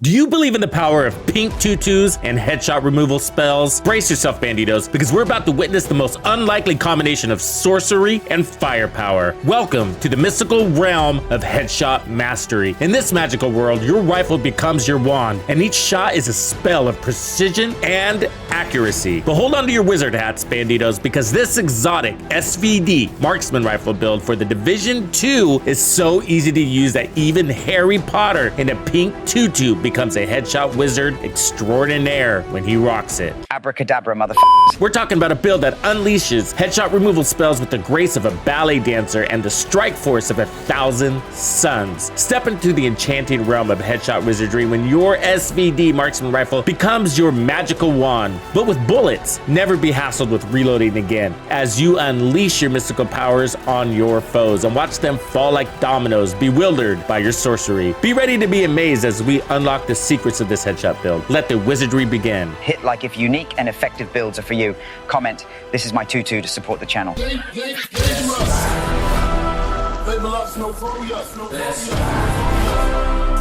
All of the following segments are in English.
Do you believe in the power of pink tutus and headshot removal spells? Brace yourself, banditos, because we're about to witness the most unlikely combination of sorcery and firepower. Welcome to the mystical realm of headshot mastery. In this magical world, your rifle becomes your wand, and each shot is a spell of precision and accuracy. But hold on to your wizard hats, banditos, because this exotic SVD marksman rifle build for the Division 2 is so easy to use that even Harry Potter in a pink tutu becomes a headshot wizard extraordinaire when he rocks it. Abracadabra, motherfuckers. We're talking about a build that unleashes headshot removal spells with the grace of a ballet dancer and the strike force of 1,000 suns. Step into the enchanting realm of headshot wizardry when your SVD marksman rifle becomes your magical wand. But with bullets, never be hassled with reloading again as you unleash your mystical powers on your foes and watch them fall like dominoes, bewildered by your sorcery. Be ready to be amazed as we unlock the secrets of this headshot build. Let the wizardry begin. Hit like if unique and effective builds are for you. Comment, this is my tutu to support the channel.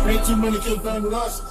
Ain't too many kids bang with us.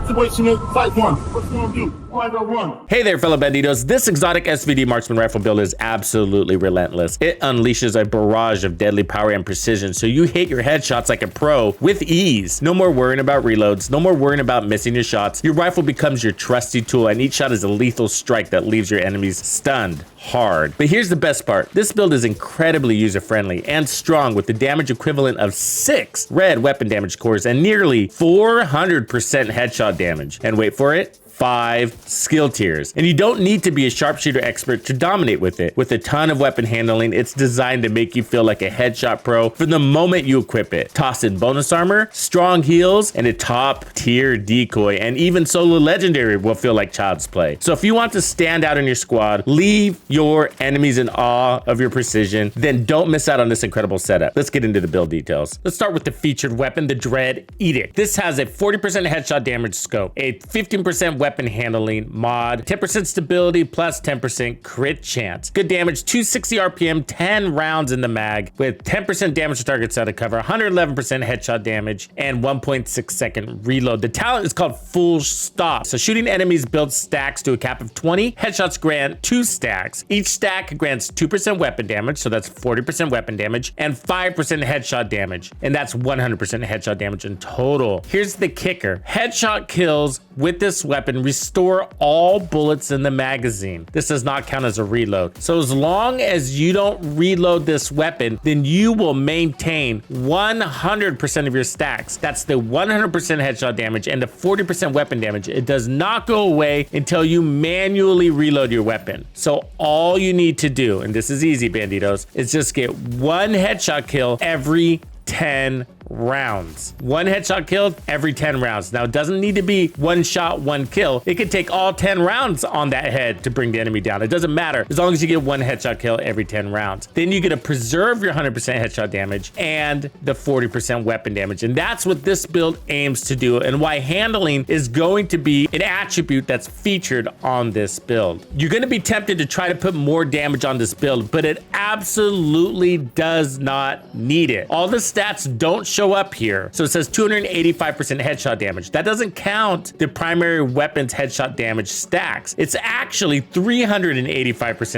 Situation fight one. What's gonna do? Run. Hey there, fellow banditos. This exotic SVD marksman rifle build is absolutely relentless. It unleashes a barrage of deadly power and precision, so you hit your headshots like a pro with ease. No more worrying about reloads, no more worrying about missing your shots. Your rifle becomes your trusty tool, and each shot is a lethal strike that leaves your enemies stunned hard. But here's the best part. This build is incredibly user-friendly and strong with the damage equivalent of 6 red weapon damage cores and nearly 400% headshot damage. And wait for it, 5 skill tiers. And you don't need to be a sharpshooter expert to dominate with it. With a ton of weapon handling, it's designed to make you feel like a headshot pro from the moment you equip it. Toss in bonus armor, strong heals, and a top tier decoy, and even solo legendary will feel like child's play. So if you want to stand out in your squad, leave your enemies in awe of your precision, then don't miss out on this incredible setup. Let's get into the build details. Let's start with the featured weapon, the Dread Edict. This has a 40% headshot damage scope, a 15% weapon handling mod, 10% stability plus 10% crit chance. Good damage, 260 RPM, 10 rounds in the mag with 10% damage to targets out of cover, 111% headshot damage, and 1.6 second reload. The talent is called Full Stop. So shooting enemies builds stacks to a cap of 20. Headshots grant 2 stacks. Each stack grants 2% weapon damage, so that's 40% weapon damage, and 5% headshot damage, and that's 100% headshot damage in total. Here's the kicker. Headshot kills with this weapon restore all bullets in the magazine. This does not count as a reload. So as long as you don't reload this weapon, then you will maintain 100% of your stacks. That's the 100% headshot damage and the 40% weapon damage. It does not go away until you manually reload your weapon. So all you need to do, and this is easy, banditos, is just get 1 headshot kill every 10 rounds. 1 headshot killed every 10 rounds. Now, it doesn't need to be 1 shot, 1 kill. It could take all 10 rounds on that head to bring the enemy down. It doesn't matter as long as you get 1 headshot kill every 10 rounds. Then you get to preserve your 100% headshot damage and the 40% weapon damage. And that's what this build aims to do, and why handling is going to be an attribute that's featured on this build. You're going to be tempted to try to put more damage on this build, but it absolutely does not need it. All the stats don't show up here. So it says 285% headshot damage. That doesn't count the primary weapons headshot damage stacks. It's actually 385%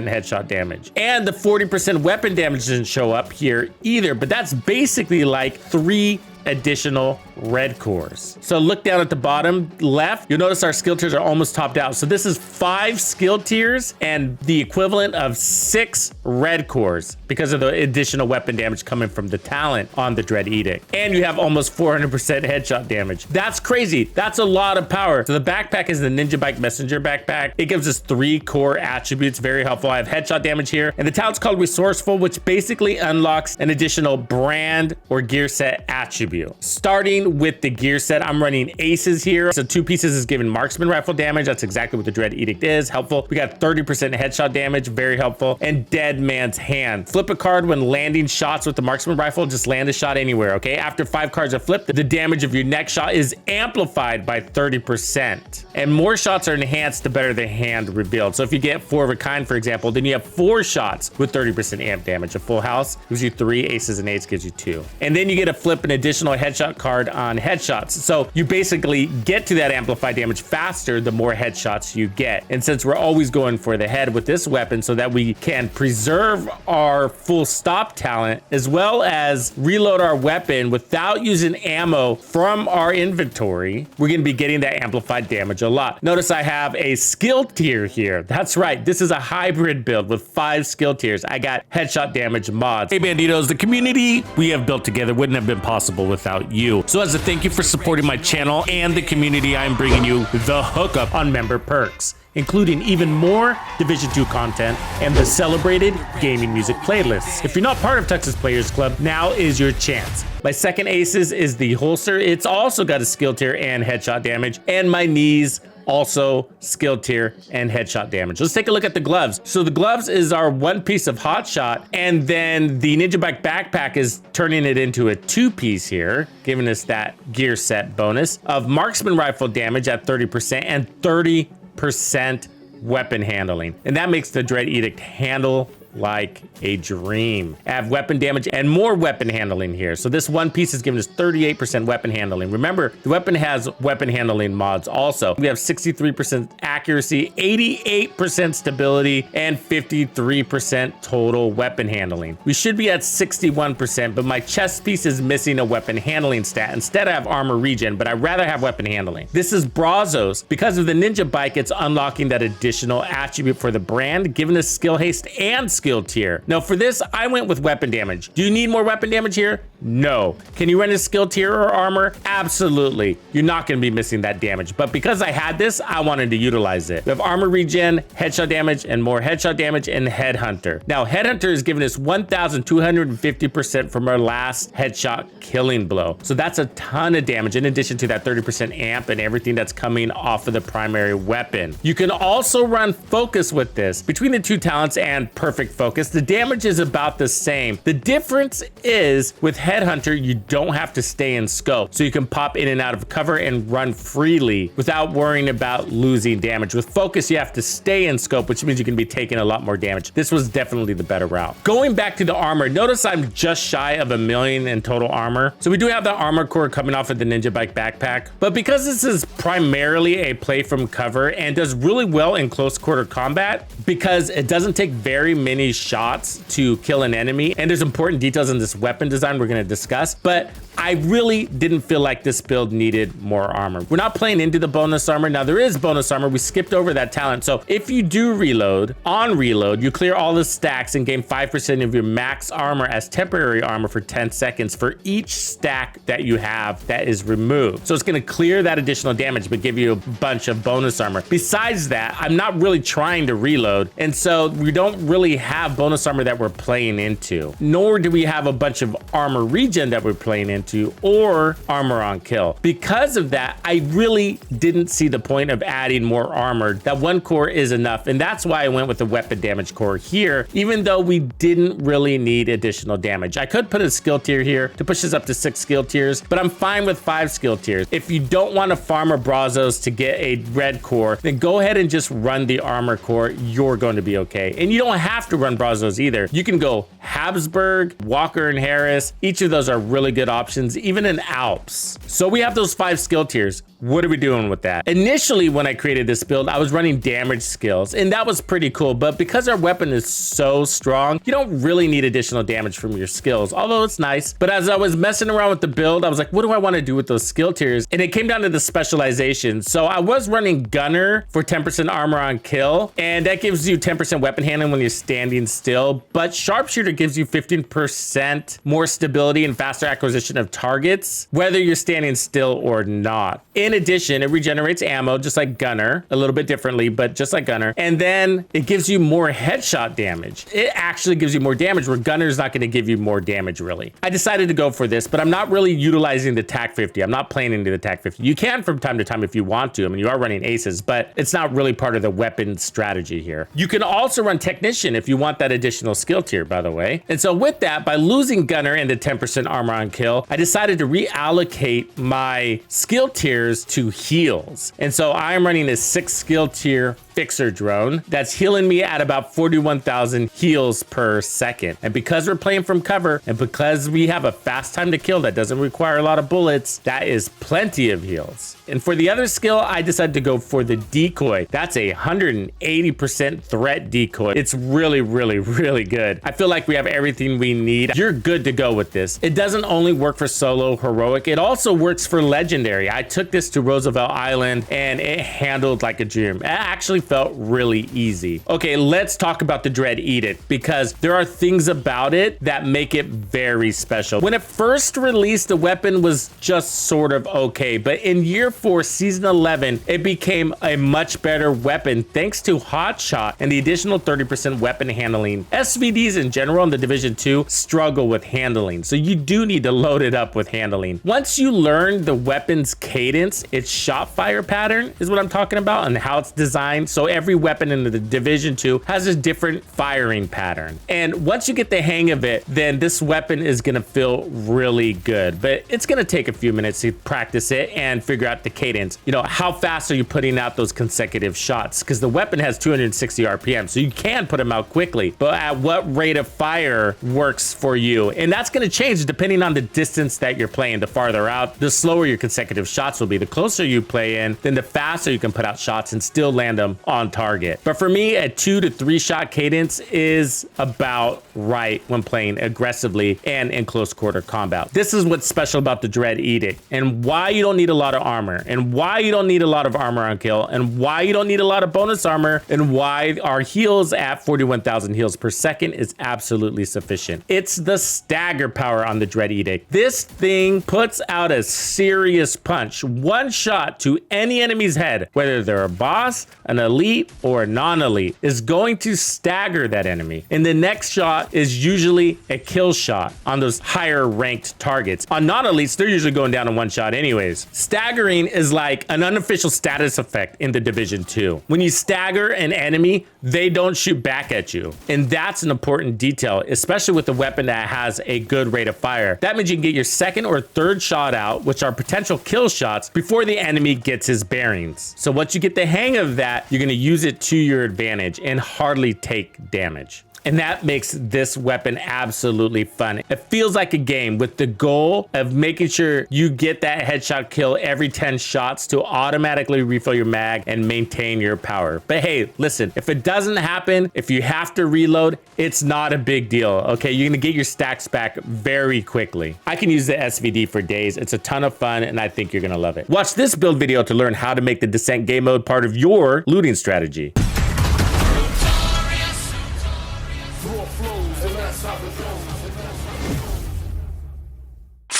headshot damage. And the 40% weapon damage doesn't show up here either, but that's basically like 3 additional red cores. So look down at the bottom left, you'll notice our skill tiers are almost topped out. So this is 5 skill tiers and the equivalent of 6 red cores because of the additional weapon damage coming from the talent on the Dread Edict. And you have almost 400% headshot damage. That's crazy. That's a lot of power. So the backpack is the Ninja Bike Messenger backpack. It gives us 3 core attributes, very helpful. I have headshot damage here, and the talent's called Resourceful, which basically unlocks an additional brand or gear set attribute. Starting with the gear set, I'm running aces here. So 2 pieces is giving marksman rifle damage. That's exactly what the Dread Edict is. Helpful. We got 30% headshot damage, very helpful. And Dead Man's Hand. Flip a card when landing shots with the marksman rifle. Just land a shot anywhere, okay? After 5 cards are flipped, the damage of your next shot is amplified by 30%. And more shots are enhanced the better the hand revealed. So if you get 4 of a kind, for example, then you have 4 shots with 30% amp damage. A full house gives you 3, aces and eights gives you 2. And then you get to flip an additional headshot card on headshots. So you basically get to that amplified damage faster the more headshots you get. And since we're always going for the head with this weapon so that we can preserve our full stop talent as well as reload our weapon without using ammo from our inventory, we're going to be getting that amplified damage a lot. Notice I have a skill tier here. That's right. This is a hybrid build with 5 skill tiers. I got headshot damage mods. Hey Bandidos, the community we have built together wouldn't have been possible without you. So as a thank you for supporting my channel and the community, I'm bringing you the hookup on member perks, including even more Division 2 content and the celebrated gaming music playlists. If you're not part of Tux's Players Club, now is your chance. My second aces is the holster. It's also got a skill tier and headshot damage, and my knees also skill tier and headshot damage. Let's take a look at the gloves. So the gloves is our 1 piece of hotshot, and then the Ninja Bike backpack is turning it into a 2-piece here, giving us that gear set bonus of marksman rifle damage at 30% and 30% weapon handling. And that makes the Dread Edict handle like a dream. I have weapon damage and more weapon handling here. So this 1 piece is giving us 38% weapon handling. Remember, the weapon has weapon handling mods also. We have 63% accuracy, 88% stability, and 53% total weapon handling. We should be at 61%, but my chest piece is missing a weapon handling stat. Instead, I have armor regen, but I'd rather have weapon handling. This is Brazos. Because of the Ninja Bike, it's unlocking that additional attribute for the brand, giving us skill haste and skill tier. Now for this, I went with weapon damage. Do you need more weapon damage here? No. Can you run a skill tier or armor? Absolutely. You're not going to be missing that damage. But because I had this, I wanted to utilize it. We have armor regen, headshot damage, and more headshot damage, and headhunter. Now headhunter is giving us 1,250% from our last headshot killing blow. So that's a ton of damage in addition to that 30% amp and everything that's coming off of the primary weapon. You can also run focus with this. Between the 2 talents and perfect focus, the damage is about the same. The difference is with headhunter, you don't have to stay in scope, so you can pop in and out of cover and run freely without worrying about losing damage. With focus, you have to stay in scope, which means you can be taking a lot more damage. This was definitely the better route. Going back to the armor, notice I'm just shy of 1 million in total armor. So we do have the armor core coming off of the Ninja Bike backpack, but because this is primarily a play from cover and does really well in close quarter combat, because it doesn't take very many shots to kill an enemy, and there's important details in this weapon design we're going to discuss, but I really didn't feel like this build needed more armor. We're not playing into the bonus armor. Now there is bonus armor. We skipped over that talent. So if you do reload, on reload, you clear all the stacks and gain 5% of your max armor as temporary armor for 10 seconds for each stack that you have that is removed. So it's going to clear that additional damage, but give you a bunch of bonus armor. Besides that, I'm not really trying to reload. And so we don't really have bonus armor that we're playing into, nor do we have a bunch of armor regen that we're playing into or armor on kill. Because of that, I really didn't see the point of adding more armor. That 1 core is enough, and that's why I went with the weapon damage core here, even though we didn't really need additional damage. I could put a skill tier here to push us up to 6 skill tiers, but I'm fine with 5 skill tiers. If you don't want to farm a Brazos to get a red core, then go ahead and just run the armor core. You're going to be okay. And you don't have to run Brazos either. You can go Habsburg, Walker, and Harris. Each of those are really good options, even in Alps. So we have those 5 skill tiers. What are we doing with that? Initially, when I created this build, I was running damage skills, and that was pretty cool. But because our weapon is so strong, you don't really need additional damage from your skills, although it's nice. But as I was messing around with the build, I was like, what do I want to do with those skill tiers? And it came down to the specialization. So I was running gunner for 10% armor on kill, and that gives you 10% weapon handling when you're standing still. But sharpshooter gives you 15% more stability and faster acquisition of targets, whether you're standing still or not. In addition, it regenerates ammo just like gunner, a little bit differently, but just like gunner. And then it gives you more headshot damage. It actually gives you more damage, where gunner is not going to give you more damage really. I decided to go for this, but I'm not really utilizing the TAC 50. I'm not playing into the TAC 50. You can from time to time if you want to. I mean, you are running aces, but it's not really part of the weapon strategy here. You can also run technician if you want that additional skill tier, by the way. And so with that, by losing gunner and the 10% armor on kill, I decided to reallocate my skill tiers to heals. And so I'm running a 6 skill tier fixer drone that's healing me at about 41,000 heals per second. And because we're playing from cover and because we have a fast time to kill that doesn't require a lot of bullets, that is plenty of heals. And for the other skill, I decided to go for the decoy. That's a 180% threat decoy. It's really, really, really good. I feel like we have everything we need. You're good to go with this. It doesn't only work for solo heroic, it also works for legendary. I took this to Roosevelt Island and it handled like a dream. It actually felt really easy. Okay, let's talk about the Dread Edict because there are things about it that make it very special. When it first released, the weapon was just sort of okay, but in year 4, season 11, it became a much better weapon thanks to Hot Shot and the additional 30% weapon handling. SVDs in general in the Division 2 struggle with handling, so you do need to load it up with handling. Once you learn the weapon's cadence, its shot fire pattern is what I'm talking about and how it's designed. So every weapon in the Division 2 has a different firing pattern. And once you get the hang of it, then this weapon is gonna feel really good, but it's gonna take a few minutes to practice it and figure out the cadence. You know, how fast are you putting out those consecutive shots? Because the weapon has 260 RPM, so you can put them out quickly, but at what rate of fire works for you? And that's going to change depending on the distance that you're playing. The farther out, the slower your consecutive shots will be. The closer you play in, then the faster you can put out shots and still land them on target. But for me, a 2 to 3 shot cadence is about right when playing aggressively and in close quarter combat. This is what's special about the Dread Edict and why you don't need a lot of armor and why you don't need a lot of armor on kill and why you don't need a lot of bonus armor and why our heals at 41,000 heals per second is absolutely sufficient. It's the stagger power on the Dread Edict. This thing puts out a serious punch. One shot to any enemy's head, whether they're a boss, an elite, or a non-elite, is going to stagger that enemy. And the next shot is usually a kill shot on those higher ranked targets. On non-elites, they're usually going down in one shot anyways. Staggering is like an unofficial status effect in the Division 2. When you stagger an enemy, they don't shoot back at you. And that's an important detail, especially with a weapon that has a good rate of fire. That means you can get your second or third shot out, which are potential kill shots, before the enemy gets his bearings. So once you get the hang of that, you're gonna use it to your advantage and hardly take damage. And that makes this weapon absolutely fun. It feels like a game with the goal of making sure you get that headshot kill every 10 shots to automatically refill your mag and maintain your power. But hey, listen, if it doesn't happen, if you have to reload, it's not a big deal, okay? You're gonna get your stacks back very quickly. I can use the SVD for days. It's a ton of fun and I think you're gonna love it. Watch this build video to learn how to make the Descent game mode part of your looting strategy.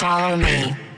Follow me.